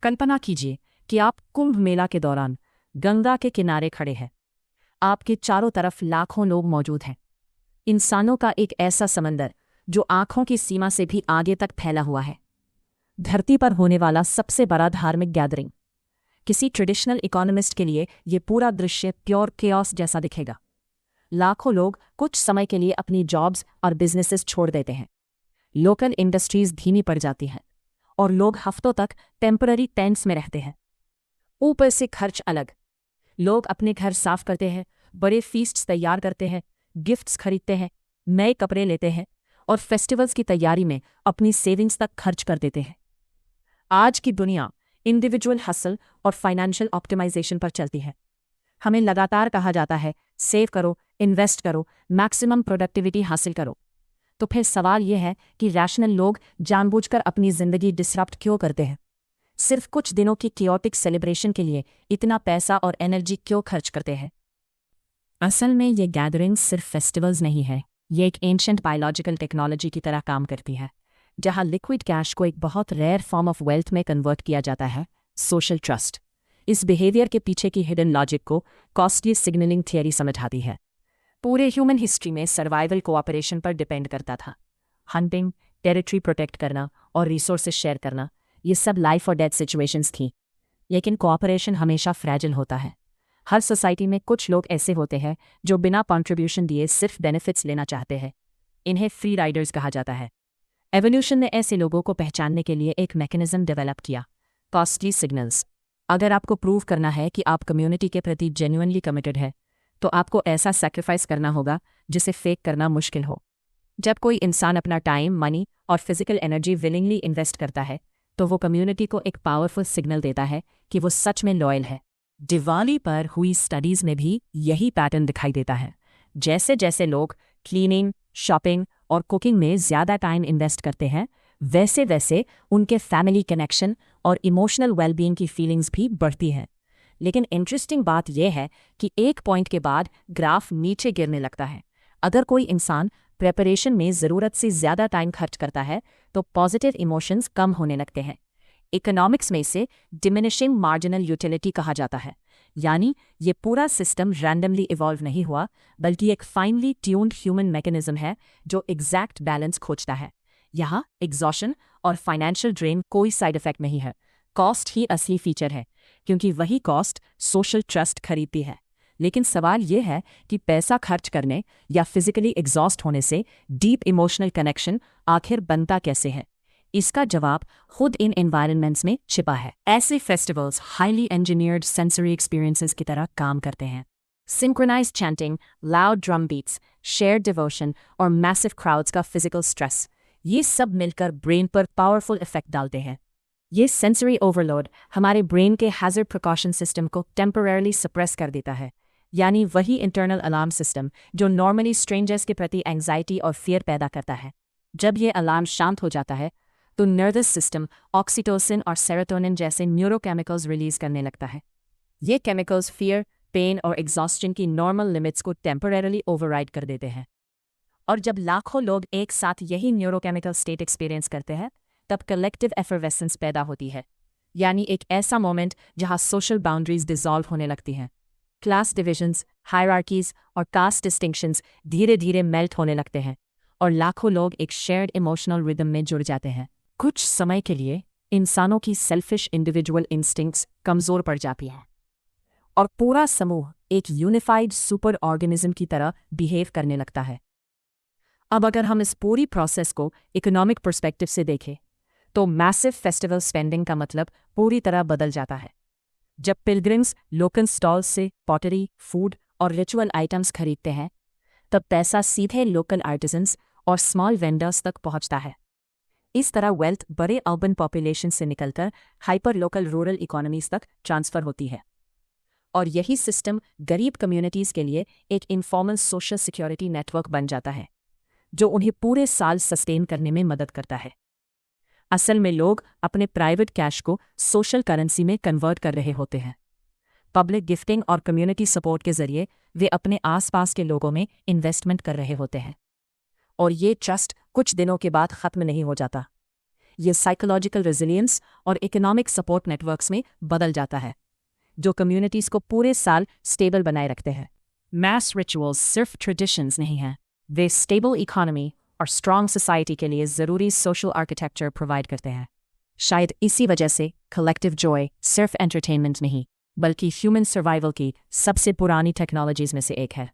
कल्पना कीजिए कि आप कुंभ मेला के दौरान गंगा के किनारे खड़े हैं। आपके चारों तरफ लाखों लोग मौजूद हैं। इंसानों का एक ऐसा समंदर जो आंखों की सीमा से भी आगे तक फैला हुआ है। धरती पर होने वाला सबसे बड़ा धार्मिक गैदरिंग। किसी ट्रेडिशनल इकोनॉमिस्ट के लिए ये पूरा दृश्य प्योर केओस जैसा दिखेगा। लाखों लोग कुछ समय के लिए अपनी जॉब्स और बिजनेसेस छोड़ देते हैं। लोकल इंडस्ट्रीज धीमी पड़ जाती हैं और लोग हफ्तों तक टेम्पररी टेंट्स में रहते हैं। ऊपर से खर्च अलग। लोग अपने घर साफ करते हैं, बड़े फीस्ट्स तैयार करते हैं, गिफ्ट्स खरीदते हैं, नए कपड़े लेते हैं और फेस्टिवल्स की तैयारी में अपनी सेविंग्स तक खर्च कर देते हैं। आज की दुनिया इंडिविजुअल हसल और फाइनेंशियल ऑप्टिमाइजेशन पर चलती है। हमें लगातार कहा जाता है सेव करो, इन्वेस्ट करो, मैक्सिमम प्रोडक्टिविटी हासिल करो। तो फिर सवाल यह है कि रैशनल लोग जानबूझकर अपनी जिंदगी डिसरप्ट क्यों करते हैं? सिर्फ कुछ दिनों की कियोटिक सेलिब्रेशन के लिए इतना पैसा और एनर्जी क्यों खर्च करते हैं? असल में ये गैदरिंग्स सिर्फ फेस्टिवल्स नहीं है। ये एक एंशंट बायोलॉजिकल टेक्नोलॉजी की तरह काम करती है, जहां लिक्विड कैश को एक बहुत रेयर फॉर्म ऑफ वेल्थ में कन्वर्ट किया जाता है, सोशल ट्रस्ट। इस बिहेवियर के पीछे की हिडन लॉजिक को कॉस्टली सिग्नलिंग थियरी समझाती है। पूरे ह्यूमन हिस्ट्री में सर्वाइवल कोऑपरेशन पर डिपेंड करता था। हंटिंग, टेरिटरी प्रोटेक्ट करना और रिसोर्सेज शेयर करना, ये सब लाइफ और डेथ सिचुएशंस थी। लेकिन कोऑपरेशन हमेशा फ्रैजिल होता है। हर सोसाइटी में कुछ लोग ऐसे होते हैं जो बिना कंट्रीब्यूशन दिए सिर्फ बेनिफिट्स लेना चाहते हैं। इन्हें फ्री राइडर्स कहा जाता है। एवोल्यूशन ने ऐसे लोगों को पहचानने के लिए एक मैकेनिज्म डेवलप किया, कॉस्टली सिग्नल्स। अगर आपको प्रूव करना है कि आप कम्युनिटी के प्रति जेन्युइनली कमिटेड है, तो आपको ऐसा सैक्रिफाइस करना होगा जिसे फेक करना मुश्किल हो। जब कोई इंसान अपना टाइम, मनी और फिजिकल एनर्जी विलिंगली इन्वेस्ट करता है, तो वो कम्युनिटी को एक पावरफुल सिग्नल देता है कि वो सच में लॉयल है। दिवाली पर हुई स्टडीज में भी यही पैटर्न दिखाई देता है। जैसे जैसे लोग क्लीनिंग, शॉपिंग और कुकिंग में ज़्यादा टाइम इन्वेस्ट करते हैं, वैसे वैसे उनके फैमिली कनेक्शन और इमोशनल वेलबींग की फीलिंग्स भी बढ़ती हैं। लेकिन इंटरेस्टिंग बात यह है कि एक पॉइंट के बाद ग्राफ नीचे गिरने लगता है। अगर कोई इंसान प्रेपरेशन में ज़रूरत से ज़्यादा टाइम खर्च करता है, तो पॉजिटिव इमोशंस कम होने लगते हैं। इकोनॉमिक्स में इसे डिमिनिशिंग मार्जिनल यूटिलिटी कहा जाता है। यानी ये पूरा सिस्टम रैंडमली इवॉल्व नहीं हुआ, बल्कि एक फाइनली ट्यून्ड ह्यूमन मैकेनिज्म है जो एग्जैक्ट बैलेंस खोजता है। यहाँ एग्जॉशन और फाइनेंशियल ड्रेन कोई साइड इफेक्ट नहीं है, कॉस्ट ही असली फीचर है, क्योंकि वही कॉस्ट सोशल ट्रस्ट खरीदती है। लेकिन सवाल यह है कि पैसा खर्च करने या फिजिकली एग्जॉस्ट होने से डीप इमोशनल कनेक्शन आखिर बनता कैसे है? इसका जवाब खुद इन एनवायरनमेंट्स में छिपा है। ऐसे festivals highly engineered sensory experiences की तरह काम करते हैं। Synchronised chanting, loud drum beats, shared devotion और मैसिव क्राउड्स का फिजिकल स्ट्रेस, ये सब मिलकर ब्रेन पर पावरफुल इफेक्ट डालते हैं। ये सेंसरी ओवरलोड हमारे ब्रेन के हैजर्ड प्रिकॉशन सिस्टम को टेम्पररीली सप्रेस कर देता है। यानी वही इंटरनल अलार्म सिस्टम जो नॉर्मली स्ट्रेंजर्स के प्रति एंग्जाइटी और फियर पैदा करता है। जब ये अलार्म शांत हो जाता है, तो नर्वस सिस्टम ऑक्सीटोसिन और सेरोटोनिन जैसे न्यूरोकेमिकल्स रिलीज करने लगता है। ये केमिकल्स फियर, पेन और एग्जॉस्शन की नॉर्मल लिमिट्स को टेम्पररीली ओवरराइड कर देते हैं। और जब लाखों लोग एक साथ यही न्यूरोकेमिकल स्टेट एक्सपीरियंस करते हैं, तब कलेक्टिव एफरवेसेंस पैदा होती है। यानी एक ऐसा मोमेंट जहां सोशल बाउंड्रीज डिसॉल्व होने लगती हैं। क्लास डिविजन्स, हायरार्कीज और कास्ट डिस्टिंक्शंस धीरे धीरे मेल्ट होने लगते हैं और लाखों लोग एक शेयर्ड इमोशनल रिदम में जुड़ जाते हैं। कुछ समय के लिए इंसानों की सेल्फिश इंडिविजुअल इंस्टिंक्ट्स कमज़ोर पड़ जाती हैं और पूरा समूह एक यूनिफाइड सुपर ऑर्गेनिज्म की तरह बिहेव करने लगता है। अब अगर हम इस पूरी प्रोसेस को इकोनॉमिक पर्सपेक्टिव से देखें, तो मैसिव फेस्टिवल स्पेंडिंग का मतलब पूरी तरह बदल जाता है। जब पिलग्रिम्स लोकल स्टॉल्स से पॉटरी, फूड और रिचुअल आइटम्स खरीदते हैं, तब पैसा सीधे लोकल आर्टिजन्स और स्मॉल वेंडर्स तक पहुंचता है। इस तरह वेल्थ बड़े अर्बन पॉपुलेशन से निकलकर हाइपर लोकल रूरल इकोनॉमीज तक ट्रांसफर होती है। और यही सिस्टम गरीब कम्युनिटीज़ के लिए एक इनफॉर्मल सोशल सिक्योरिटी नेटवर्क बन जाता है, जो उन्हें पूरे साल सस्टेन करने में मदद करता है। असल में लोग अपने प्राइवेट कैश को सोशल करेंसी में कन्वर्ट कर रहे होते हैं। पब्लिक गिफ्टिंग और कम्युनिटी सपोर्ट के जरिए वे अपने आसपास के लोगों में इन्वेस्टमेंट कर रहे होते हैं। और ये ट्रस्ट कुछ दिनों के बाद ख़त्म नहीं हो जाता। ये साइकोलॉजिकल रेजिलियंस और इकोनॉमिक सपोर्ट नेटवर्क्स में बदल जाता है, जो कम्युनिटीज़ को पूरे साल स्टेबल बनाए रखते हैं। मैस रिचुअल्स सिर्फ ट्रेडिशंस नहीं हैं, वे स्टेबल इकोनॉमी और स्ट्रॉन्ग सोसाइटी के लिए ज़रूरी सोशल आर्किटेक्चर प्रोवाइड करते हैं। शायद इसी वजह से कलेक्टिव जॉय सिर्फ एंटरटेनमेंट नहीं, बल्कि ह्यूमन सर्वाइवल की सबसे पुरानी टेक्नोलॉजीज़ में से एक है।